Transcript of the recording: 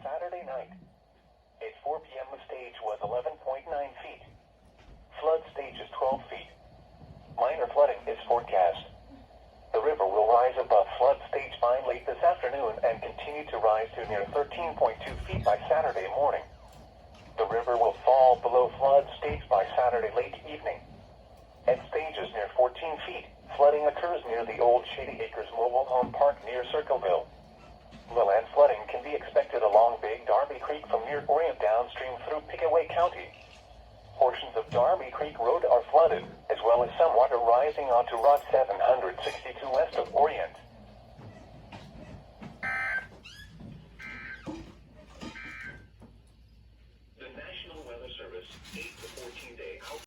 Saturday night. At 4 p.m. the stage was 11.9 feet. Flood stage is 12 feet. Minor flooding is forecast. The river will rise above flood stage 9 late this afternoon and continue to rise to near 13.2 feet by Saturday morning. The river will fall below flood stage by Saturday late evening. At stages near 14 feet, flooding occurs near the old Shady Acres Mobile Home Park near Circleville. Low-land flooding can be expected along Big Darby Creek from near Orient downstream through Pickaway County. Portions of Darby Creek Road are flooded, as well as some water rising onto Route 762 west of Orient. The National Weather Service